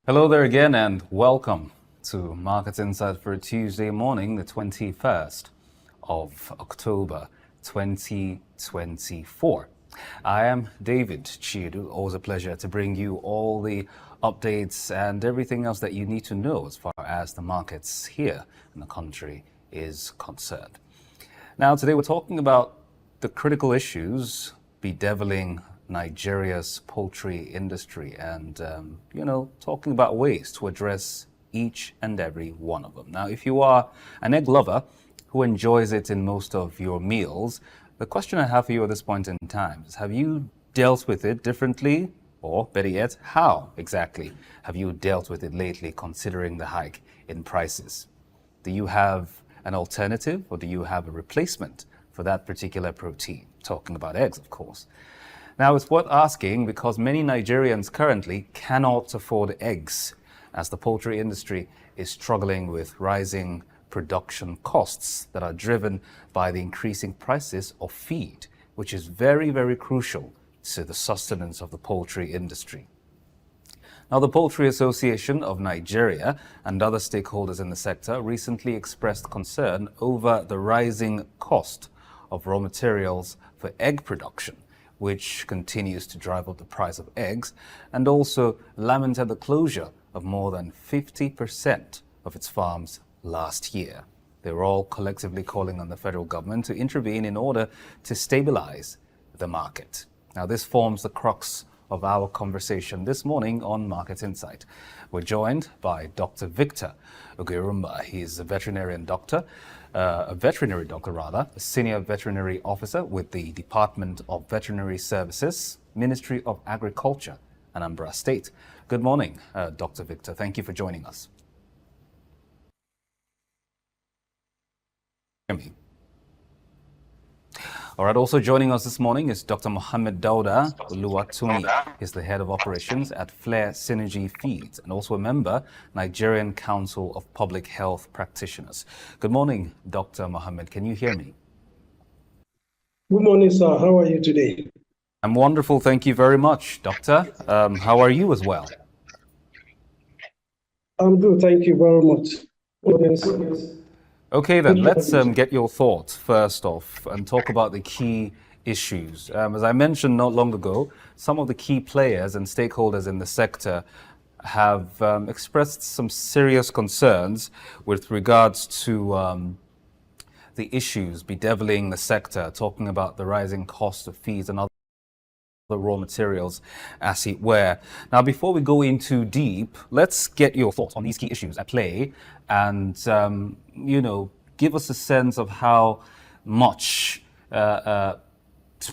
Hello there again and welcome to Market Insight for Tuesday morning, the 21st of October 2024. I am David Chiedu. Always a pleasure to bring you all the updates and everything else that you need to know as far as the markets here in the country is concerned. Now, today we're talking about the critical issues bedeviling Nigeria's poultry industry and, talking about ways to address each and every one of them. Now, if you are an egg lover who enjoys it in most of your meals, the question I have for you at this point in time is, have you dealt with it differently? Or better yet, how exactly have you dealt with it lately, considering the hike in prices? Do you have an alternative or do you have a replacement for that particular protein? Talking about eggs, of course. Now, it's worth asking because many Nigerians currently cannot afford eggs, as the poultry industry is struggling with rising production costs that are driven by the increasing prices of feed, which is very, very crucial to the sustenance of the poultry industry. Now, the Poultry Association of Nigeria and other stakeholders in the sector recently expressed concern over the rising cost of raw materials for egg production, which continues to drive up the price of eggs, and also lamented the closure of more than 50% of its farms last year. They were all collectively calling on the federal government to intervene in order to stabilize the market. Now, this forms the crux of our conversation this morning on Market Insight. We're joined by Dr. Victor Ughaerumba. He is a veterinary doctor, a senior veterinary officer with the Department of Veterinary Services, Ministry of Agriculture, Anambra State. Good morning, Dr. Victor. Thank you for joining us. All right, also joining us this morning is Dr. Muhammed Dauda Oluwatoyin. He's the head of operations at Flair Synergy Feeds and also a member, Nigerian Council of Public Health Practitioners. Good morning, Dr. Muhammed. Can you hear me? Good morning, sir. How are you today? I'm wonderful. Thank you very much, Doctor. How are you as well? I'm good. Thank you very much. Okay, then let's get your thoughts first off and talk about the key issues. As I mentioned not long ago, some of the key players and stakeholders in the sector have expressed some serious concerns with regards to the issues bedeviling the sector, talking about the rising cost of feeds and other raw materials, as it were. Now, before we go in too deep, let's get your thoughts on these key issues at play and, give us a sense of how much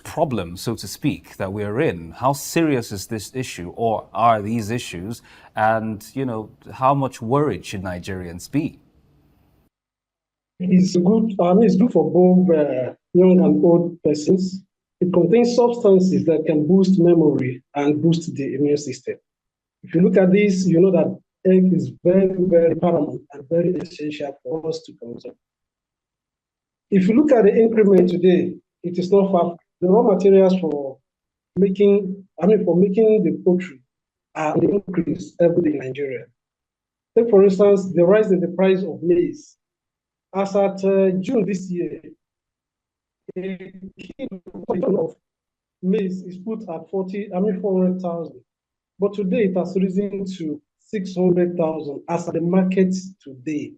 problem, so to speak, that we're in. How serious is this issue or are these issues? And, how much worried should Nigerians be? It's good. It's good for both young and old persons. It contains substances that can boost memory and boost the immune system. If you look at this, you know that egg is very, very paramount and very essential for us to consume. If you look at the increment today, it is not far. The raw materials for making the poultry are on the increase every day in Nigeria. Take, for instance, the rise in the price of maize. As at June this year, a kilo of maize is put at 400,000. But today it has risen to 600,000 as at the market today,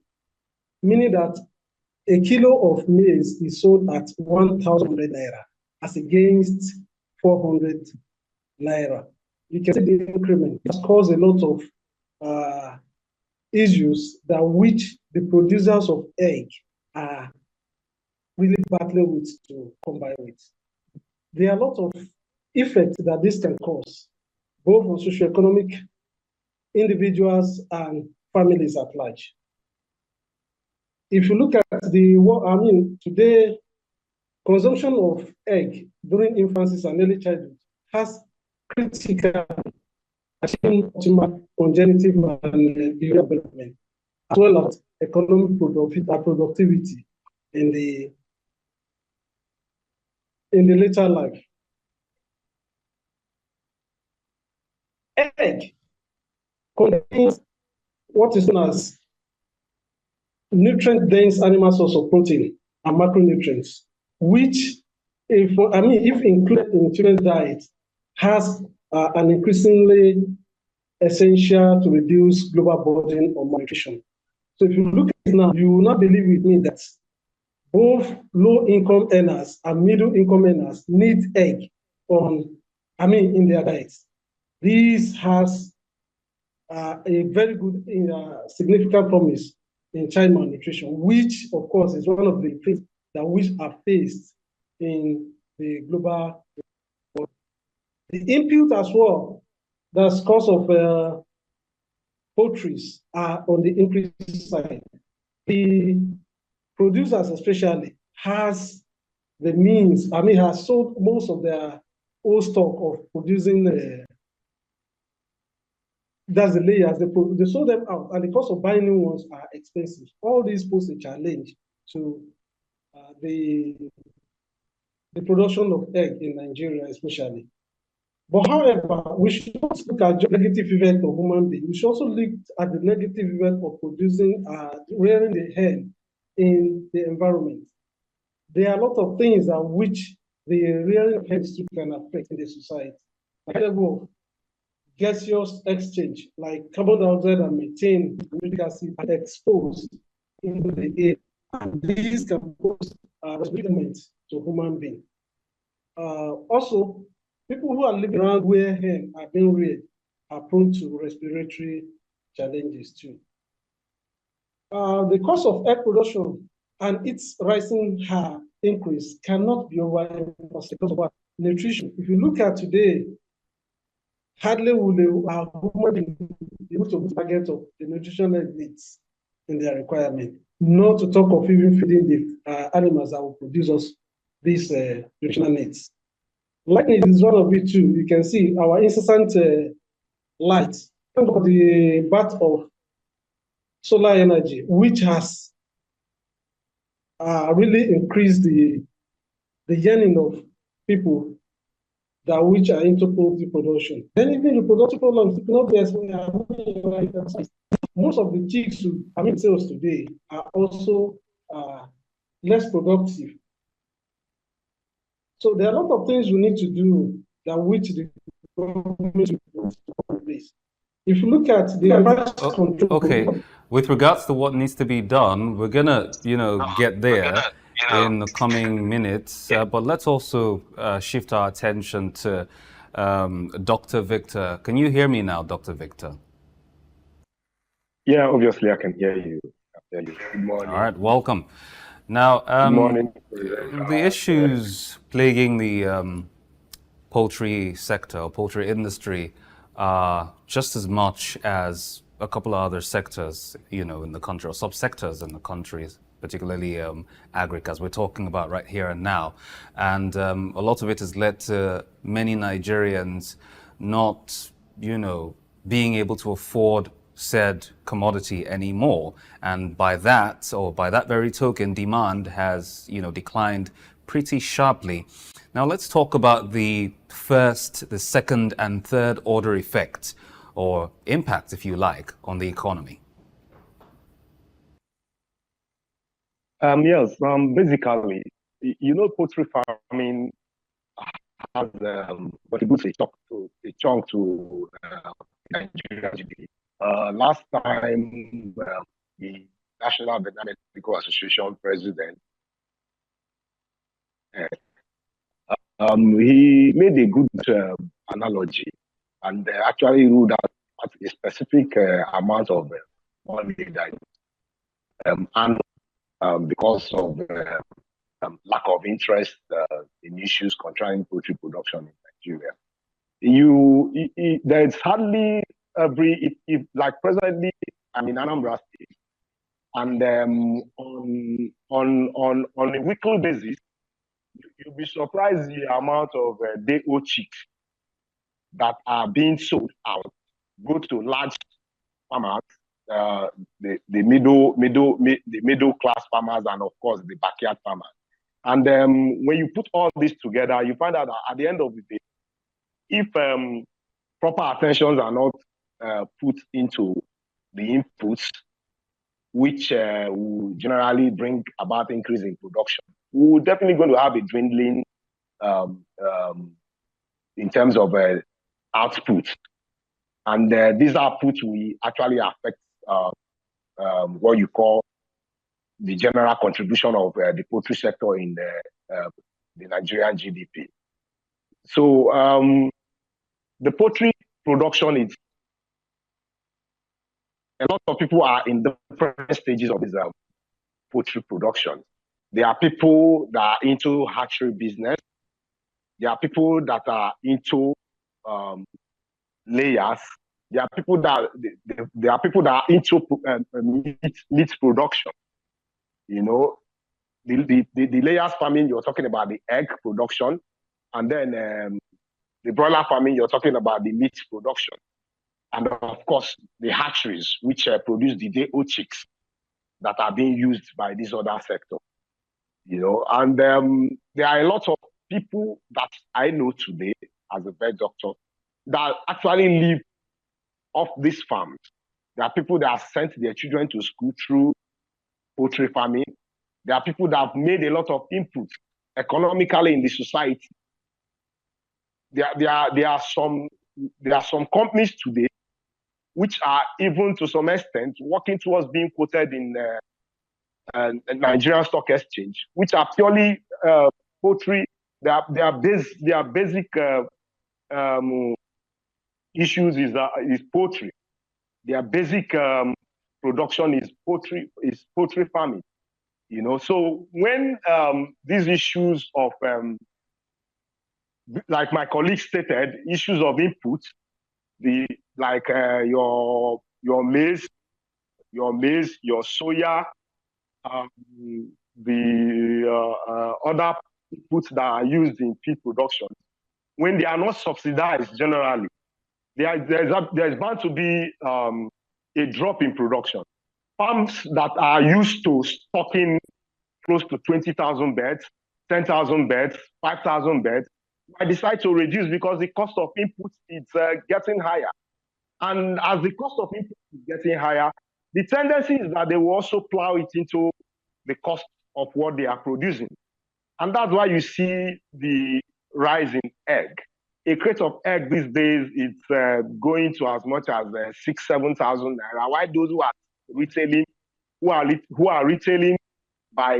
meaning that a kilo of maize is sold at 1,000 naira as against 400 naira. You can see the increment has caused a lot of issues that which the producers of egg are really battling with to combine with. There are a lot of effects that this can cause, both on socioeconomic individuals and families at large. If you look at today, consumption of egg during infancy and early childhood has critical optimal congenitive and development, as well as economic productivity in the later life. Egg contains what is known as nutrient-dense animal source of protein and macronutrients, which, if included in children's diet, has an increasingly essential to reduce global burden on malnutrition. So if you look at it now, you will not believe with me that both low-income earners and middle-income earners need egg in their diets. This has a very good, significant promise in child malnutrition, which, of course, is one of the things that we are faced in the global world. The input as well, that's cost of poultry are on the increase side. The producers especially has the means, has sold most of their old stock of producing that's the layers. They sold them out, and the cost of buying new ones are expensive. All these pose a challenge to the production of egg in Nigeria, especially. But however, we should not look at the negative effect of human beings. We should also look at the negative effect of rearing the hen in the environment. There are a lot of things that which the rearing of hens can affect in the society. Like level of gaseous exchange, like carbon dioxide and methane, uric acid, are exposed into the air, and these can cause respiratory to human beings. Also, people who are living around where hen are being reared are prone to respiratory challenges too. The cost of egg production and its rising increase cannot be overemphasized because of nutrition. If you look at today, hardly will human be able to meet the target of the nutritional needs in their requirement, not to talk of even feeding the animals that will produce us these nutritional needs. Lightning is one of it too. You can see our incessant light, the birth of solar energy, which has really increased the yearning of people that which are into poultry production. Then even reproductive problems cannot be explained. Most of the chicks sales today are also less productive. So there are a lot of things we need to do that which the government will put in place. If you look at the price control. Okay, with regards to what needs to be done, we're gonna, get there in the coming minutes. But let's also shift our attention to Dr. Victor. Can you hear me now, Dr. Victor? Yeah, obviously I can hear you. Good morning. All right, welcome. Now, good morning. The issues plaguing the poultry sector or poultry industry are just as much as a couple of other sectors, in the country, or subsectors in the country, particularly agric, as we're talking about right here and now. And a lot of it has led to many Nigerians not, being able to afford said commodity anymore. And by that very token, demand has, declined pretty sharply. Now let's talk about the first, the second and third order effect, or impact, if you like, on the economy. Yes, basically, poultry farming has contributed a chunk to Nigeria GDP. Last time, the National Veterinary Medical Association president, he made a good analogy and actually ruled out a specific amount of money that because of lack of interest in issues concerning poultry production in Nigeria. There's hardly like presently I'm in Anambra State, and on a weekly basis, you'll be surprised the amount of day-old chicks that are being sold out, both to large farmers, the middle class farmers, and of course the backyard farmers. And when you put all this together, you find out that at the end of the day, if proper attentions are not put into the inputs, which will generally bring about increase in production, we're definitely going to have a dwindling in terms of output. And these outputs will actually affect what you call the general contribution of the poultry sector in the Nigerian GDP. So the poultry production is, a lot of people are in different stages of this poultry production. There are people that are into hatchery business. There are people that are into layers. There are people that are into meat production. You know, the layers farming, you're talking about the egg production, and then the broiler farming, you're talking about the meat production, and of course the hatcheries, which produce the day-old chicks that are being used by this other sector. You know, and there are a lot of people that I know today as a vet doctor that actually live off these farms. There are people that have sent their children to school through poultry farming. There are people that have made a lot of input economically in the society. There are some companies today which are even to some extent working towards being quoted in Nigerian Stock Exchange, which are purely poultry. Their basic issues is poultry. Their basic production is poultry farming. You know, so when these issues of like my colleague stated, issues of input, your maize, your soya, the other inputs that are used in feed production, when they are not subsidized generally, there's bound to be a drop in production. Farms that are used to stocking close to 20,000 beds, 10,000 beds, 5,000 beds, I decide to reduce because the cost of inputs is getting higher. And as the cost of inputs is getting higher, the tendency is that they will also plow it into the cost of what they are producing. And that's why you see the rise in egg. A crate of egg these days, it's going to as much as 6,000 to 7,000 naira. Why those who are retailing by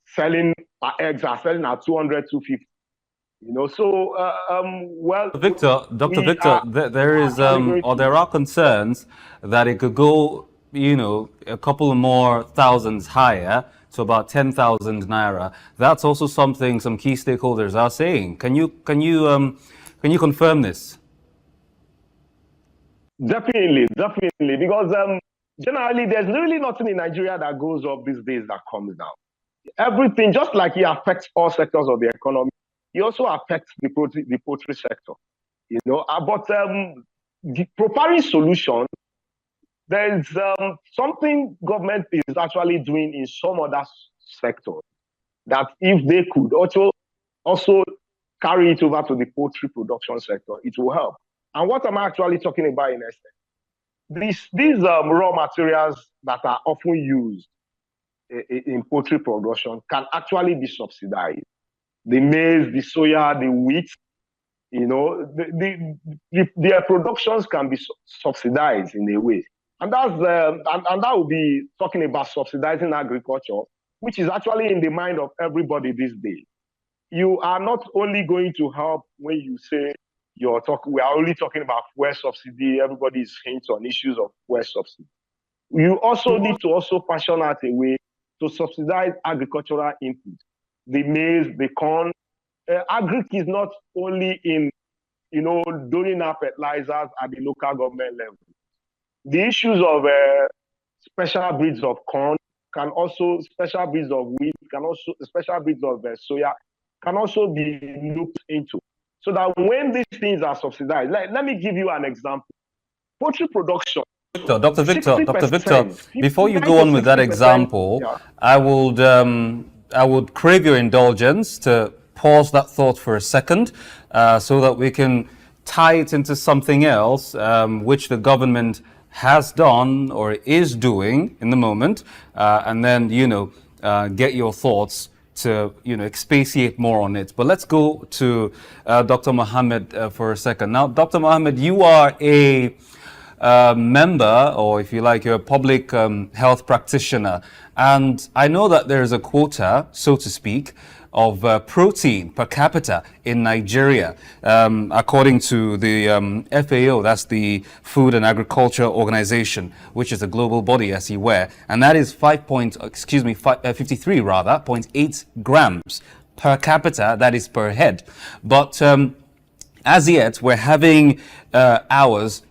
selling eggs are selling at 200, 250. You know, so Dr. Victor, there are concerns that it could go, you know, a couple of more thousands higher to about 10,000 naira. That's also something some key stakeholders are saying. Can you confirm this? Definitely, because generally there's really nothing in Nigeria that goes up these days that comes down. Everything, just like it affects all sectors of the economy, it also affects the poultry sector. You know, but the proposing solution, there's something government is actually doing in some other sectors that if they could also carry it over to the poultry production sector, it will help. And what am I actually talking about in essence? These raw materials that are often used in poultry production can actually be subsidized. The maize, the soya, the wheat, you know, their productions can be subsidized in a way. And that's and that will be talking about subsidizing agriculture, which is actually in the mind of everybody these days. You are not only going to help when you say we are only talking about fuel subsidy, everybody is hints on issues of fuel subsidy. You also need to also fashion out a way to subsidize agricultural input. The maize, the corn. Agric is not only in, you know, doling out fertilizers at the local government level. The issues of special breeds of corn can also, special breeds of wheat, can also, special breeds of soya can also be looked into. So that when these things are subsidized, let me give you an example. Poultry production. Dr. Victor, before you go on with that example, yeah. I would crave your indulgence to pause that thought for a second so that we can tie it into something else, which the government has done or is doing in the moment, and then, get your thoughts to, expatiate more on it. But let's go to Dr. Muhammed for a second. Now, Dr. Muhammed, you are a member, or if you like, you're a public health practitioner. And I know that there is a quota, so to speak, of protein per capita in Nigeria, according to the FAO, that's the Food and Agriculture Organization, which is a global body, as you were, and that is 53 rather, 0.8 grams per capita, that is per head. But as yet, we're having ours,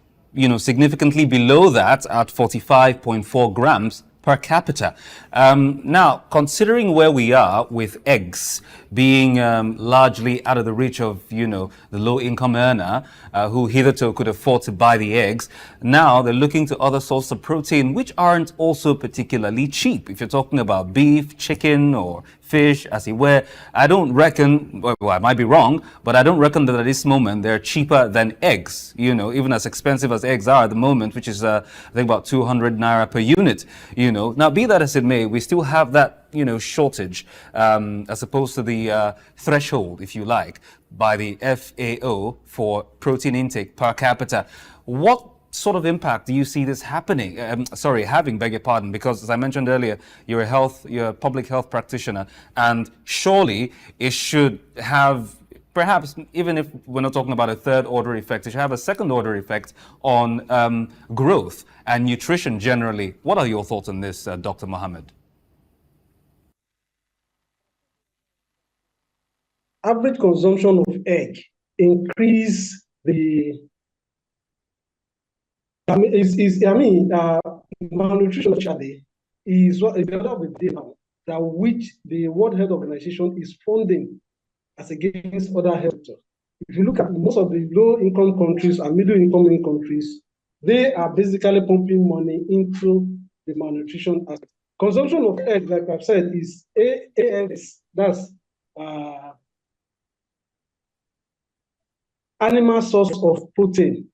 significantly below that at 45.4 grams per capita. Now, considering where we are with eggs being largely out of the reach of, the low-income earner who hitherto could afford to buy the eggs, now they're looking to other sources of protein which aren't also particularly cheap. If you're talking about beef, chicken, or fish, as it were, I don't reckon, well, I might be wrong, but I don't reckon that at this moment they're cheaper than eggs, even as expensive as eggs are at the moment, which is, I think, about 200 naira per unit, Now, be that as it may, we still have that, shortage, as opposed to the threshold, if you like, by the FAO for protein intake per capita. What sort of impact do you see this having, beg your pardon, because as I mentioned earlier, you're a public health practitioner, and surely it should have, perhaps, even if we're not talking about a third order effect, it should have a second order effect on growth and nutrition generally. What are your thoughts on this, Dr. Muhammed? Average consumption of egg increase the malnutrition actually is what is the other of the day now, that which the World Health Organization is funding as against other health sectors. If you look at most of the low-income countries and middle-income countries, they are basically pumping money into the malnutrition aspect. Consumption of egg, like I've said, is ALS. That's animal source of protein,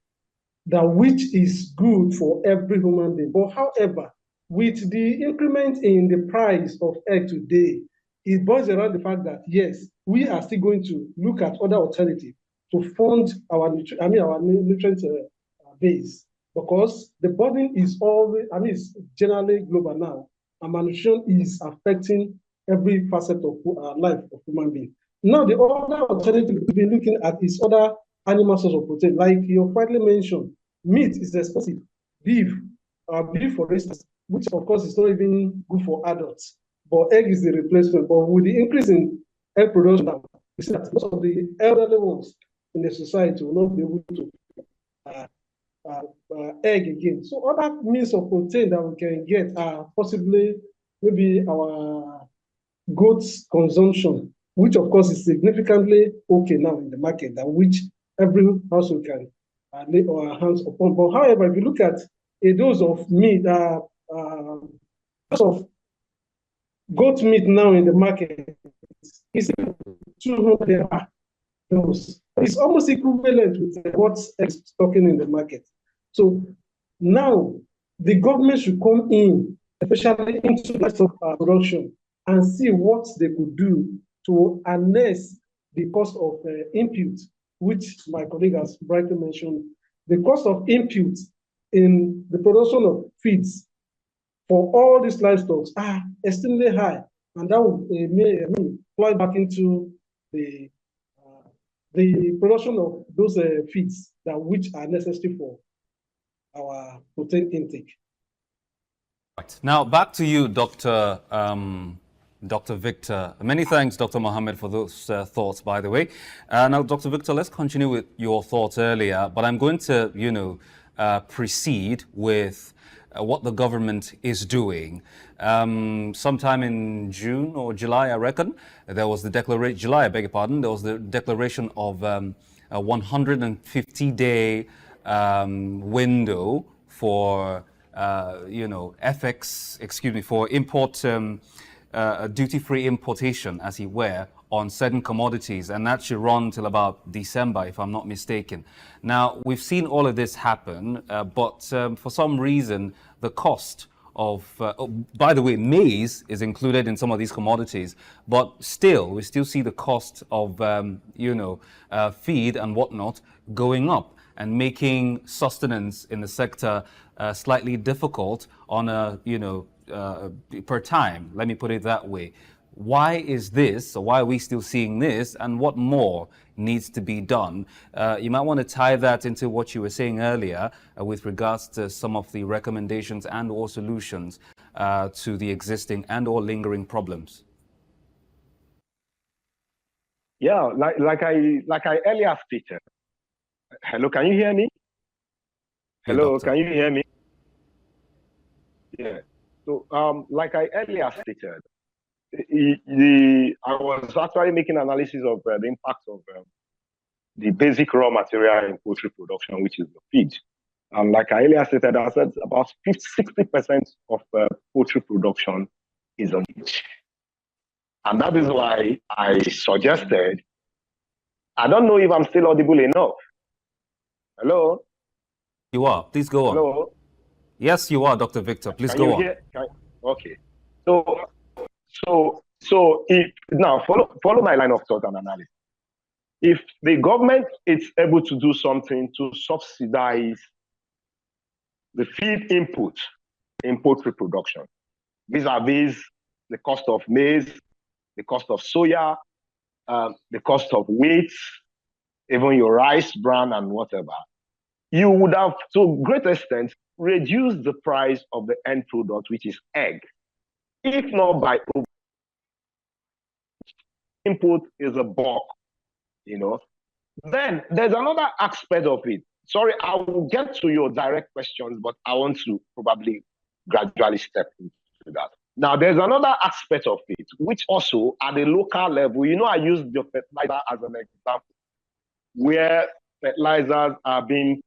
that which is good for every human being. But however, with the increment in the price of egg today, it boils around the fact that yes, we are still going to look at other alternatives to fund our nutrient base, because the burden is always, it's generally global now, and malnutrition is affecting every facet of life of human being. Now, the other alternative we've been looking at is other animal source of protein, like you rightly mentioned. Meat is expensive. Beef, for instance, which of course is not even good for adults, but egg is the replacement. But with the increase in egg production now, we see that most of the elderly ones in the society will not be able to egg again. So other means of protein that we can get are possibly maybe our goat's consumption, which of course is significantly okay now in the market, that which every household can lay our hands upon. But however, if you look at a dose of meat, dose of goat meat now in the market is 200 dose. It's almost equivalent with what's stocking in the market. So now the government should come in, especially into livestock production, and see what they could do to harness the cost of input, which my colleague has brightly mentioned. The cost of input in the production of feeds for all these livestock are extremely high, and that will fly back into the production of those feeds that which are necessary for our protein intake. Right. Now back to you, Dr. Victor. Many thanks, Dr. Muhammed, for those thoughts, by the way. Now, Dr. Victor, let's continue with your thoughts earlier, but I'm going to, proceed with what the government is doing. Sometime in June or July, I reckon, there was the declaration, July, I beg your pardon, there was the declaration of a 150-day window for, for import, duty-free importation, as it were, on certain commodities, and that should run till about December, if I'm not mistaken. Now, we've seen all of this happen, but for some reason, the cost of, by the way, maize is included in some of these commodities, but still, we still see the cost of, feed and whatnot going up and making sustenance in the sector slightly difficult on a, per time. Let me put it that way. Why is this, or why are we still seeing this, and what more needs to be done? You might want to tie that into what you were saying earlier with regards to some of the recommendations and or solutions to the existing and or lingering problems. Yeah, like I earlier stated. Hello, can you hear me? Hello, can you hear me? Yeah. So, like I earlier stated, I was actually making analysis of the impact of the basic raw material in poultry production, which is the feed. And like I earlier stated, I said about 60% of poultry production is on feed. And that is why I suggested, I don't know if I'm still audible enough. Hello? You are. Please go on. Hello? Yes, you are, Dr. Victor. Please go on. Okay. So if now follow my line of thought and analysis. If the government is able to do something to subsidize the feed input in poultry production, vis-a-vis the cost of maize, the cost of soya, the cost of wheat, even your rice, bran, and whatever, you would have, to a great extent, reduced the price of the end product, which is egg. If not by input is a bulk, Then there's another aspect of it. Sorry, I will get to your direct questions, but I want to probably gradually step into that. Now, there's another aspect of it, which also at the local level, I used the fertilizer as an example, where fertilizers are being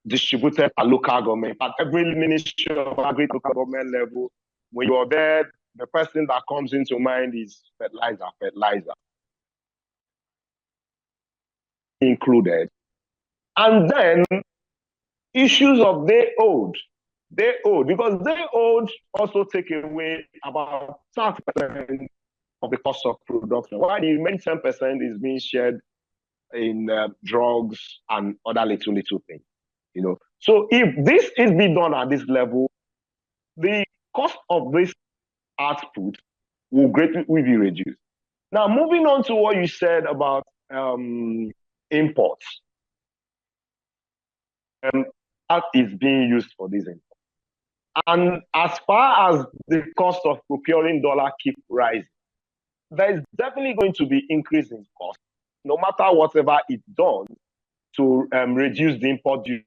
distributed at local government. At every Ministry of Agri local government level, when you're there, the first thing that comes into mind is fertilizer included. And then issues of day old, because day old also take away about 30% of the cost of production. While the remaining 10% is being shared in drugs and other little things, So if this is being done at this level, the cost of this output will greatly be reduced. Now, moving on to what you said about imports. That is being used for this import. And as far as the cost of procuring dollar keep rising, there is definitely going to be increase in cost, no matter whatever it's done to reduce the import duty.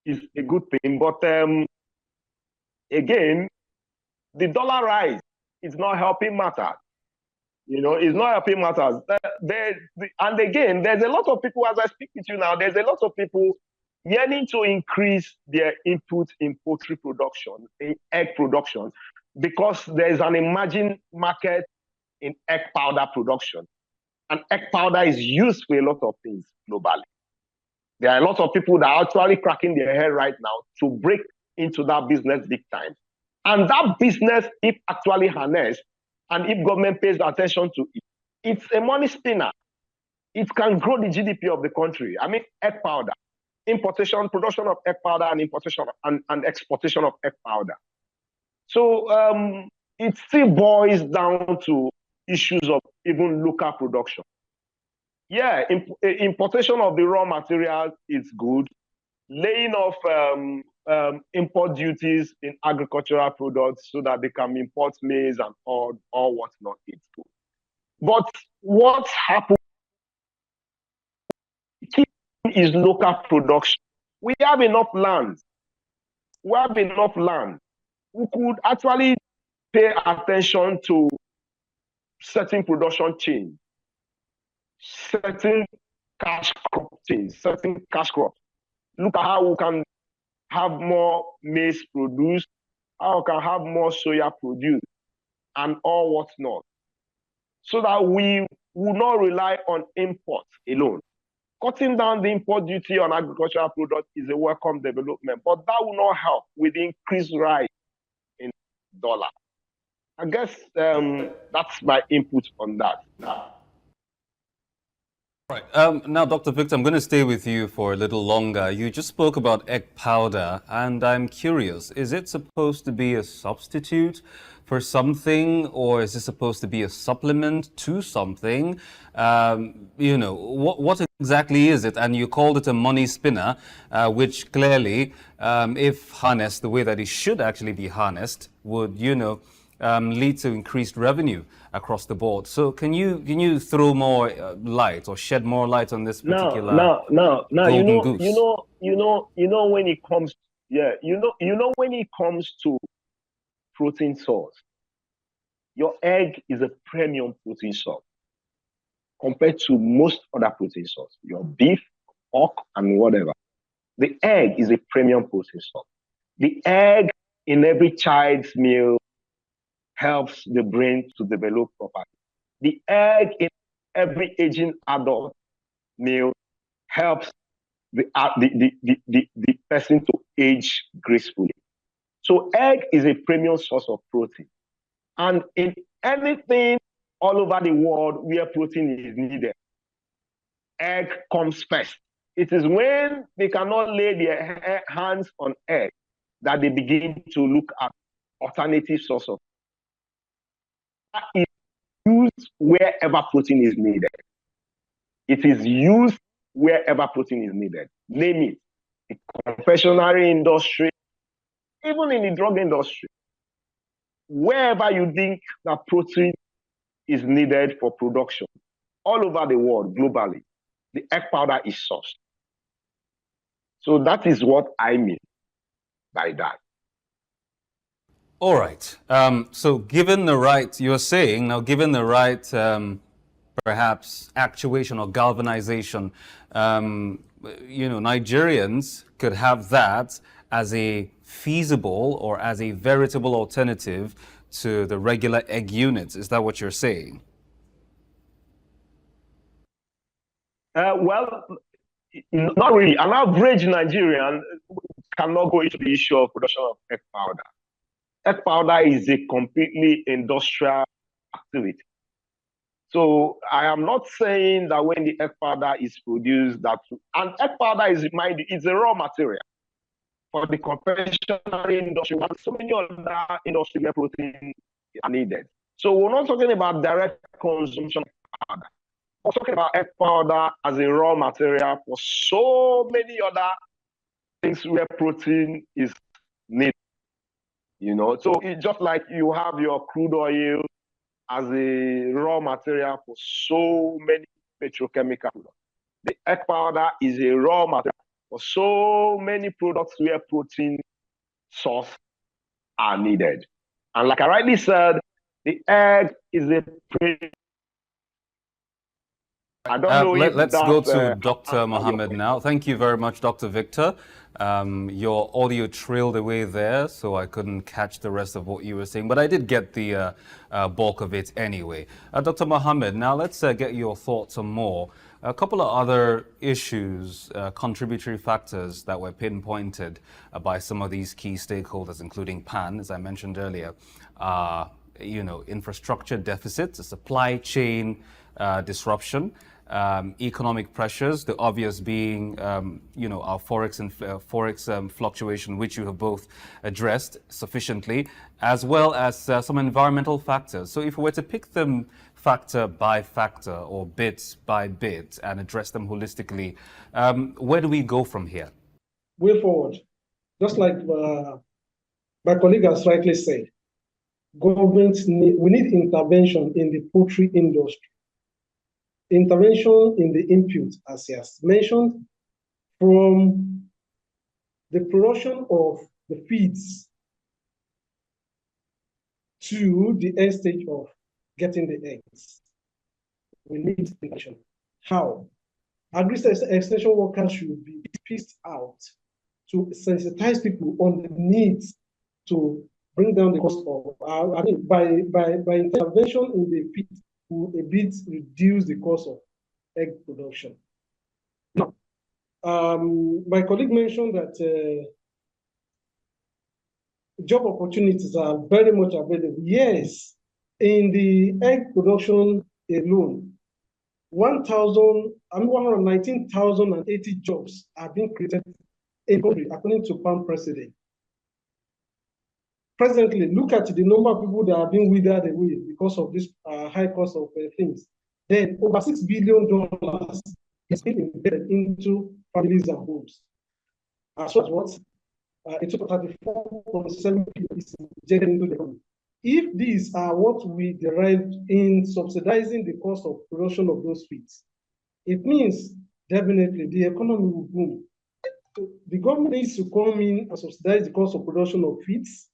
Is a good thing, but again, the dollar rise is not helping matters. It's not helping matters. And again, there's a lot of people, as I speak with you now, there's a lot of people yearning to increase their input in poultry production, in egg production, because there's an emerging market in egg powder production. And egg powder is used for a lot of things globally. There are a lot of people that are actually cracking their head right now to break into that business big time. And that business, if actually harnessed, and if government pays attention to it, it's a money spinner. It can grow the GDP of the country. I mean, egg powder, importation, production of egg powder, and importation and exportation of egg powder. So it still boils down to issues of even local production. Yeah, importation of the raw materials is good. Laying off import duties in agricultural products so that they can import maize and all whatnot, it's good. But what happens is local production. We have enough land. We could actually pay attention to certain production chains, certain cash crop things, certain cash crops. Look at how we can have more maize produced, how we can have more soya produced, and all what's not, so that we will not rely on imports alone. Cutting down the import duty on agricultural products is a welcome development, but that will not help with the increased rise in dollar. I guess that's my input on that. Right. Now, Dr. Victor, I'm going to stay with you for a little longer. You just spoke about egg powder, and I'm curious, is it supposed to be a substitute for something, or is it supposed to be a supplement to something? What exactly is it? And you called it a money spinner, which clearly, if harnessed the way that it should actually be harnessed, would, lead to increased revenue across the board. So can you throw more light or shed more light on this particular golden goose? When it comes, when it comes to protein source, your egg is a premium protein source compared to most other protein sources. Your beef, pork, and whatever. The egg is a premium protein source. The egg in every child's meal helps the brain to develop properly. The egg in every aging adult meal helps the person to age gracefully. So egg is a premium source of protein. And in anything all over the world where protein is needed, egg comes first. It is when they cannot lay their hands on egg that they begin to look at alternative source of. It is used wherever protein is needed. It is used wherever protein is needed. Name it. The confectionery industry, even in the drug industry. Wherever you think that protein is needed for production, all over the world, globally, the egg powder is sourced. So that is what I mean by that. All right. So given the right, you're saying, now given the right, perhaps, actuation or galvanization, Nigerians could have that as a feasible or as a veritable alternative to the regular egg units. Is that what you're saying? Well, not really. An average Nigerian cannot go into the issue of production of egg powder. Egg powder is a completely industrial activity. So I am not saying that when the egg powder is produced, and egg powder is a raw material for the confectionery industry and so many other industries where protein are needed. So we're not talking about direct consumption of powder. We're talking about egg powder as a raw material for so many other things where protein is needed. So it's just like you have your crude oil as a raw material for so many petrochemical products. The egg powder is a raw material for so many products where protein source are needed. And like I rightly said, the egg is a I don't know if let's go to Dr. Muhammed now. Thank you very much, Dr. Victor. Your audio trailed away there, so I couldn't catch the rest of what you were saying, but I did get the bulk of it anyway. Dr. Muhammed, now let's get your thoughts on more. A couple of other issues, contributory factors that were pinpointed by some of these key stakeholders, including PAN, as I mentioned earlier, infrastructure deficits, a supply chain disruption, economic pressures, the obvious being, our forex fluctuation, which you have both addressed sufficiently, as well as some environmental factors. So if we were to pick them factor by factor or bit by bit and address them holistically, where do we go from here? Way forward, just like my colleague has rightly said, we need intervention in the poultry industry. Intervention in the input, as he has mentioned, from the production of the feeds to the end stage of getting the eggs. We need intervention. How? Extension workers should be pieced out to sensitize people on the needs to bring down the cost of, by intervention in the pit, will a bit reduce the cost of egg production. Now, my colleague mentioned that job opportunities are very much available. Yes, in the egg production alone, 119,080 jobs are being created in the country, according to PAM president. Presently, look at the number of people that are being withered away because of this high cost of things. Then over $6 billion is being embedded into families and homes. As well as what? A total of 34.7 billion is injected into the economy. If these are what we derived in subsidizing the cost of production of those feeds, it means definitely the economy will boom. The government needs to come in and subsidize the cost of production of feeds.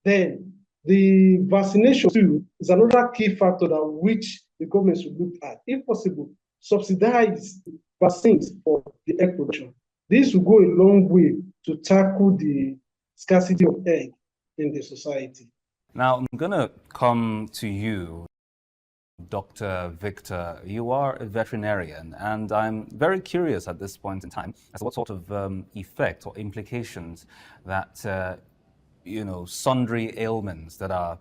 Then the vaccination too is another key factor that which the government should look at. If possible, subsidize vaccines for the egg production. This will go a long way to tackle the scarcity of egg in the society. Now, I'm going to come to you, Dr. Victor. You are a veterinarian, and I'm very curious at this point in time as to what sort of effect or implications that sundry ailments that are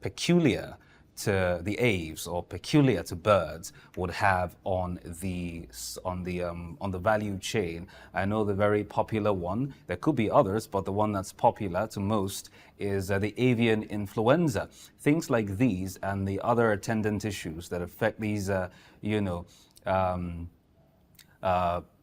peculiar to the aves or peculiar to birds would have on the value chain. I know the very popular one. There could be others, but the one that's popular to most is the avian influenza. Things like these and the other attendant issues that affect these,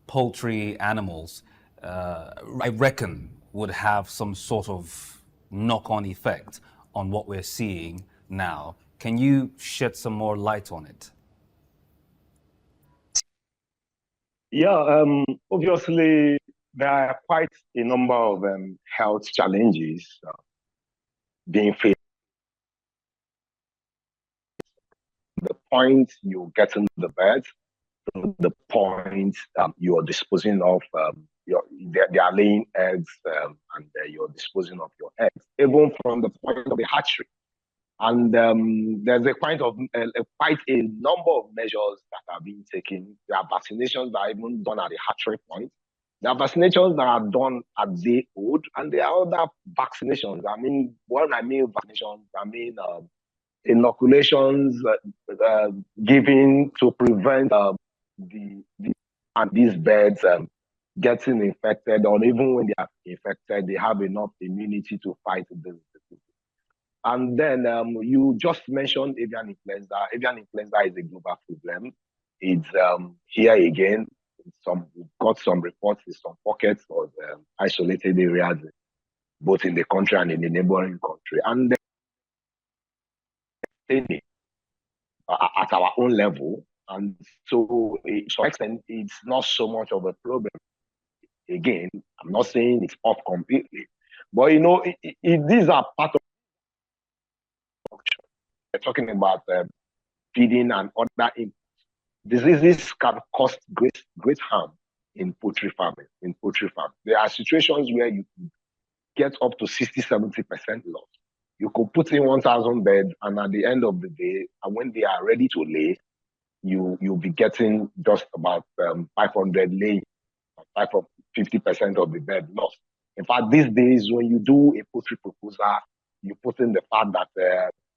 poultry animals, I reckon would have some sort of knock-on effect on what we're seeing now. Can you shed some more light on it? Yeah, obviously, there are quite a number of health challenges being faced. The point you get into the birds, the point you are disposing of they are laying eggs and you're disposing of your eggs, even from the point of the hatchery. And there's quite a number of measures that are being taken. There are vaccinations that are even done at the hatchery point. There are vaccinations that are done at day old, and there are other vaccinations. When I mean vaccinations, I mean inoculations given to prevent these birds getting infected, or even when they are infected, they have enough immunity to fight this disease. And then you just mentioned avian influenza. Avian influenza is a global problem. It's here again. We've got some reports in some pockets of isolated areas, both in the country and in the neighboring country. And then at our own level. And so, to some extent, it's not so much of a problem. Again, I'm not saying it's off completely, but these are part of. We're talking about feeding and other diseases can cause great harm in poultry farming. There are situations where you get up to 60-70% loss. You could put in 1,000 beds, and at the end of the day, and when they are ready to lay, you'll be getting just about 500 laying, 50% of the bed lost. In fact, these days, when you do a poultry proposal, you put in the fact that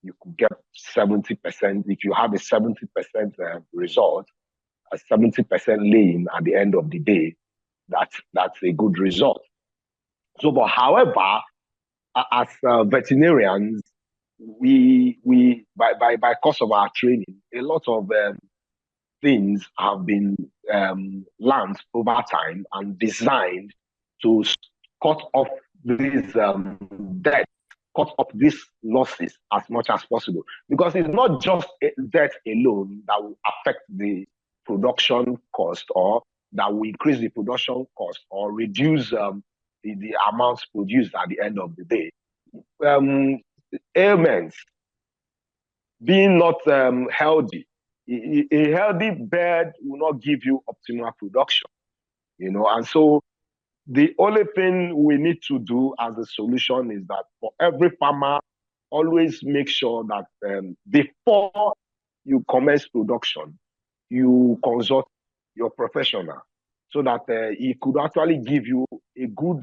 you could get 70%. If you have a 70% result, a 70% laying at the end of the day, that's a good result. So, but however, as veterinarians, we by course of our training, a lot of things have been learned over time and designed to cut off these deaths, cut off these losses as much as possible. Because it's not just death alone that will affect the production cost, or that will increase the production cost, or reduce the amounts produced at the end of the day. Ailments, being not healthy, a healthy bird will not give you optimal production, and so the only thing we need to do as a solution is that for every farmer, always make sure that before you commence production, you consult your professional so that he could actually give you a good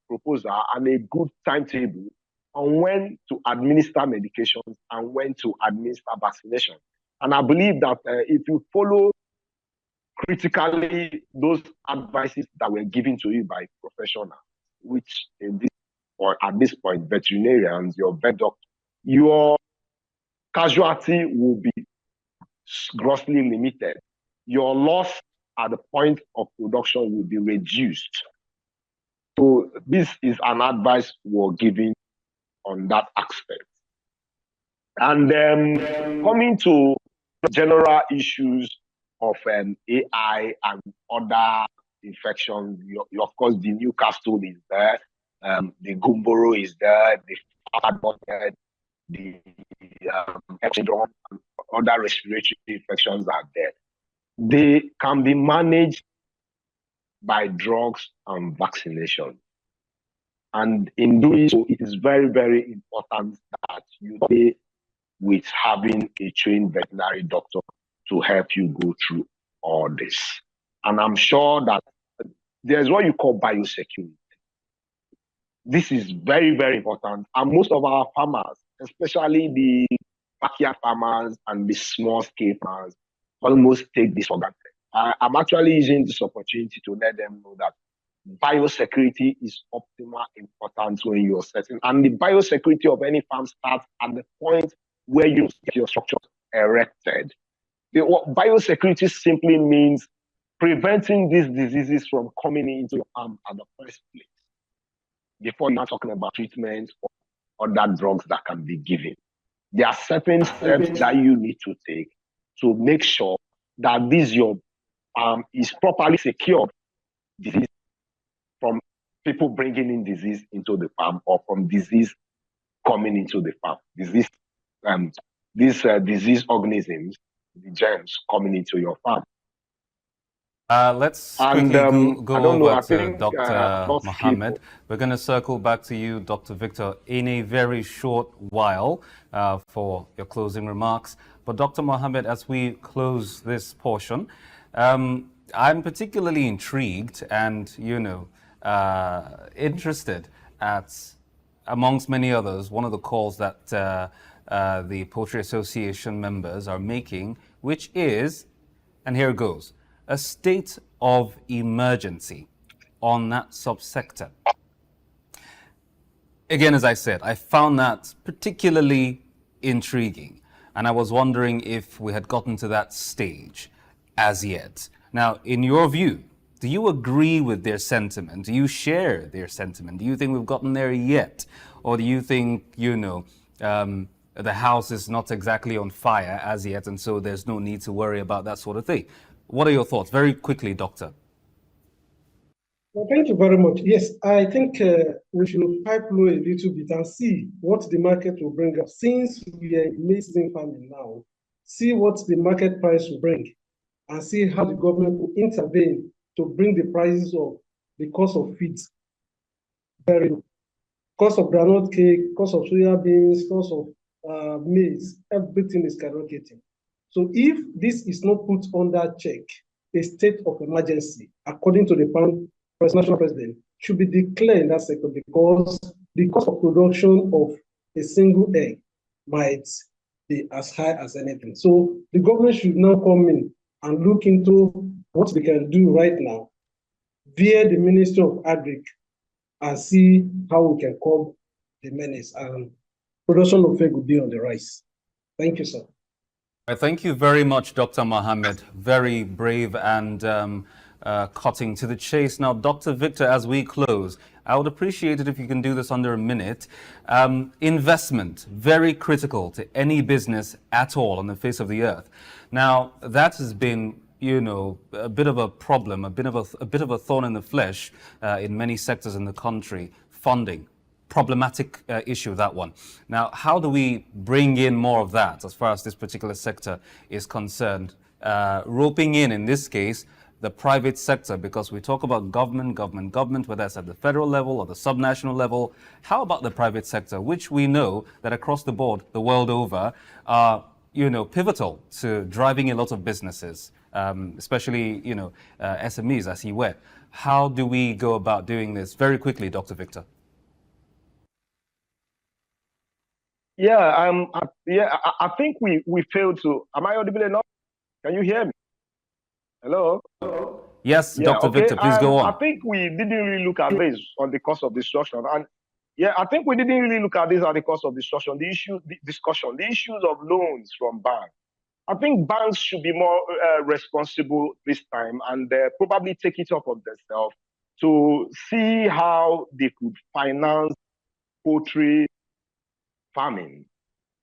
proposal and a good timetable on when to administer medications and when to administer vaccination. And I believe that if you follow critically those advices that were given to you by professionals, which at this point, veterinarians, your vet doctor, your casualty will be grossly limited. Your loss at the point of production will be reduced. So this is an advice we're giving on that aspect. And then coming to general issues of AI and other infections, of course, the Newcastle is there, the Gumboro is there, the Fat the syndrome, other respiratory infections are there. They can be managed by drugs and vaccination. And in doing so, it is very, very important that you stay with having a trained veterinary doctor to help you go through all this. And I'm sure that there's what you call biosecurity. This is very, very important. And most of our farmers, especially the backyard farmers and the small scale farmers, almost take this for granted. I'm actually using this opportunity to let them know that biosecurity is optimal importance when you're setting. And the biosecurity of any farm starts at the point where you get your structures erected. Biosecurity simply means preventing these diseases from coming into your farm at the first place, before you're talking about treatment or other drugs that can be given. There are certain steps that you need to take to make sure that your farm is properly secured disease from people bringing in disease into the farm or from disease coming into the farm. These disease organisms, the germs coming into your farm. Let's quickly go over to Dr. Muhammad. We're going to circle back to you, Dr. Victor, in a very short while for your closing remarks. But Dr. Muhammad, as we close this portion, I'm particularly intrigued and, interested at, amongst many others, one of the calls that the Poultry Association members are making, which is, and here it goes, a state of emergency on that subsector. Again, as I said, I found that particularly intriguing, and I was wondering if we had gotten to that stage as yet. Now, in your view, do you agree with their sentiment? Do you share their sentiment? Do you think we've gotten there yet? Or do you think, the house is not exactly on fire as yet, and so there's no need to worry about that sort of thing? What are your thoughts? Very quickly, Doctor. Well, thank you very much. Yes, I think we should pipe low a little bit and see what the market will bring up. Since we are in mid-season farming now, see what the market price will bring and see how the government will intervene to bring the prices of the cost of feed very low. Cost of groundnut cake, cost of soya beans, cost of maize, everything is skyrocketing. So if this is not put under check, a state of emergency, according to the national president, should be declared in that sector, because the cost of production of a single egg might be as high as anything. So the government should now come in and look into what they can do right now via the Ministry of Agric and see how we can curb the menace, and production of egg will be on the rise. Thank you, sir. Thank you very much, Dr. Muhammad. Very brave and cutting to the chase. Now, Dr. Victor, as we close, I would appreciate it if you can do this under a minute. Investment, very critical to any business at all on the face of the earth. Now, that has been, a bit of a problem, a bit of a thorn in the flesh in many sectors in the country. Funding, problematic issue, that one. Now, how do we bring in more of that as far as this particular sector is concerned? Roping in this case, the private sector, because we talk about government, whether it's at the federal level or the subnational level. How about the private sector, which we know that across the board, the world over, are pivotal to driving a lot of businesses, especially SMEs, as he were. How do we go about doing this? Very quickly, Dr. Victor. Yeah, I think we failed to. Am I audible enough? Can you hear me? Hello? Yes, Yeah, Dr. okay. Victor, please go on. I think we didn't really look at this on the cost of destruction. And yeah, I think we didn't really look at this on the cost of destruction. The issues of loans from banks. I think banks should be more responsible this time and probably take it up on themselves to see how they could finance poultry farming.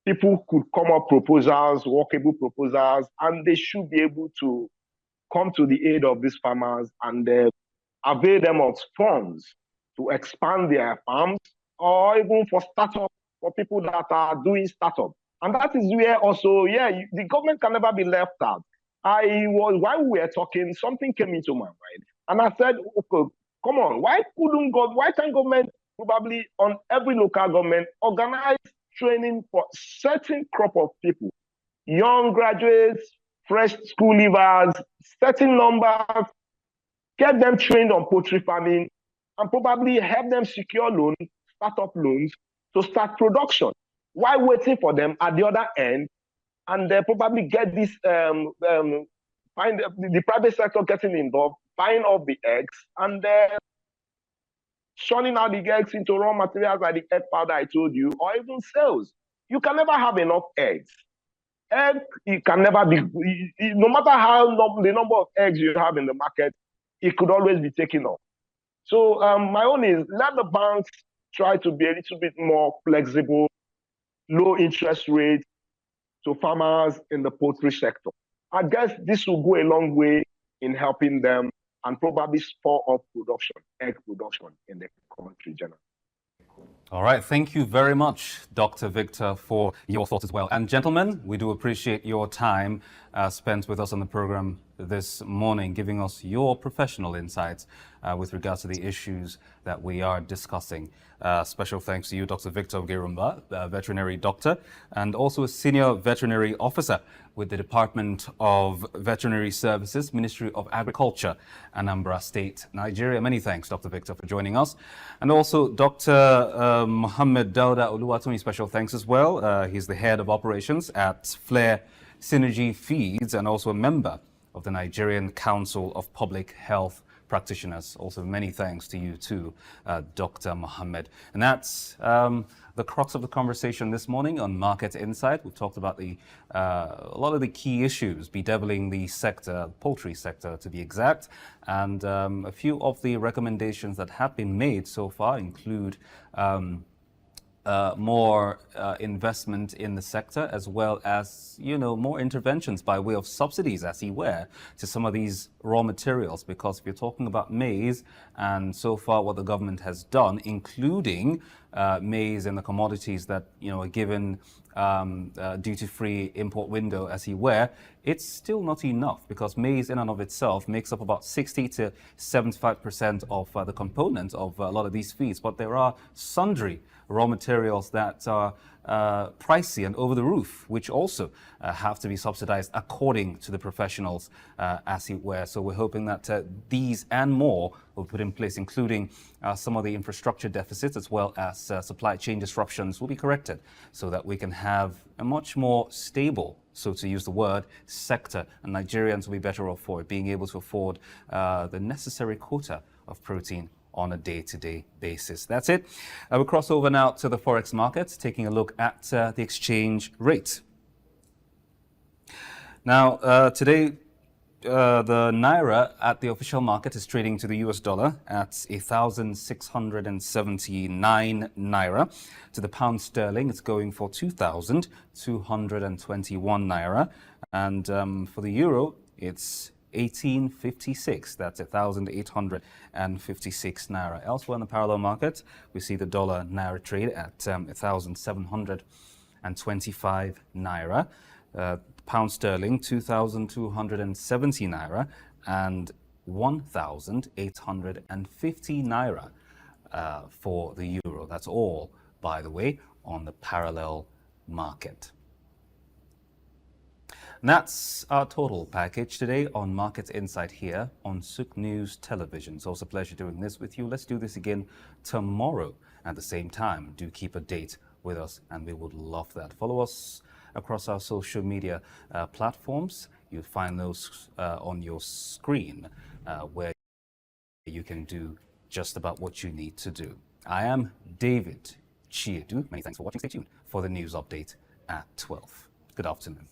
People could come up proposals, workable proposals, and they should be able to come to the aid of these farmers and avail them of funds to expand their farms or even for startup, for people that are doing startup. And that is where also, the government can never be left out. While we were talking, something came into my mind. And I said, okay, come on, why can't government probably on every local government organize training for certain crop of people, young graduates, fresh school leavers, certain numbers, get them trained on poultry farming, and probably help them secure loans, startup loans, to start production, while waiting for them at the other end, and they probably get this, find the private sector getting involved, buying up the eggs, and churning out the eggs into raw materials like the egg powder I told you, or even sales. You can never have enough eggs. It can never be, no matter how the number of eggs you have in the market, it could always be taken off. So my own is let the banks try to be a little bit more flexible, low interest rates to farmers in the poultry sector. I guess this will go a long way in helping them and probably spur up production, egg production in the country generally. All right, thank you very much, Dr. Victor, for your thoughts as well. And gentlemen, we do appreciate your time spent with us on the program this morning, giving us your professional insights with regards to the issues that we are discussing. Special thanks to you, Dr. Victor Ughaerumba, veterinary doctor, and also a senior veterinary officer with the Department of Veterinary Services, Ministry of Agriculture, Anambra State, Nigeria. Many thanks, Dr. Victor, for joining us. And also Dr. Muhammed Dauda Oluwatoyin, special thanks as well. He's the head of operations at Flair Synergy Feeds and also a member of the Nigerian Council of Public Health Practitioners. Also, many thanks to you too, Dr. Muhammad. And that's the crux of the conversation this morning on Market Insight. We've talked about a lot of the key issues bedeviling the sector, poultry sector to be exact. And a few of the recommendations that have been made so far include more investment in the sector, as well as, more interventions by way of subsidies, as he were, to some of these raw materials. Because if you're talking about maize, and so far what the government has done, including maize and the commodities that, are given duty-free import window, as he were, it's still not enough, because maize in and of itself makes up about 60 to 75% of the component of a lot of these feeds. But there are sundry raw materials that are pricey and over the roof, which also have to be subsidized according to the professionals, as it were. So we're hoping that these and more will be put in place, including some of the infrastructure deficits, as well as supply chain disruptions, will be corrected, so that we can have a much more stable, so to use the word, sector, and Nigerians will be better off for it, being able to afford the necessary quota of protein on a day-to-day basis. That's it. We'll cross over now to the Forex markets, taking a look at the exchange rate. Now, today, the Naira at the official market is trading to the US dollar at 1,679 Naira. To the pound sterling, it's going for 2,221 Naira. And for the euro, it's 1856. That's 1,856 naira. Elsewhere in the parallel market, we see the dollar naira trade at 1,725 naira. Pound sterling 2,270 naira and 1,850 naira for the euro. That's all, by the way, on the parallel market. And that's our total package today on Market Insight here on Souk News Television. It's also a pleasure doing this with you. Let's do this again tomorrow at the same time. Do keep a date with us, and we would love that. Follow us across our social media platforms. You'll find those on your screen where you can do just about what you need to do. I am David Chiedu. Many thanks for watching. Stay tuned for the news update at 12. Good afternoon.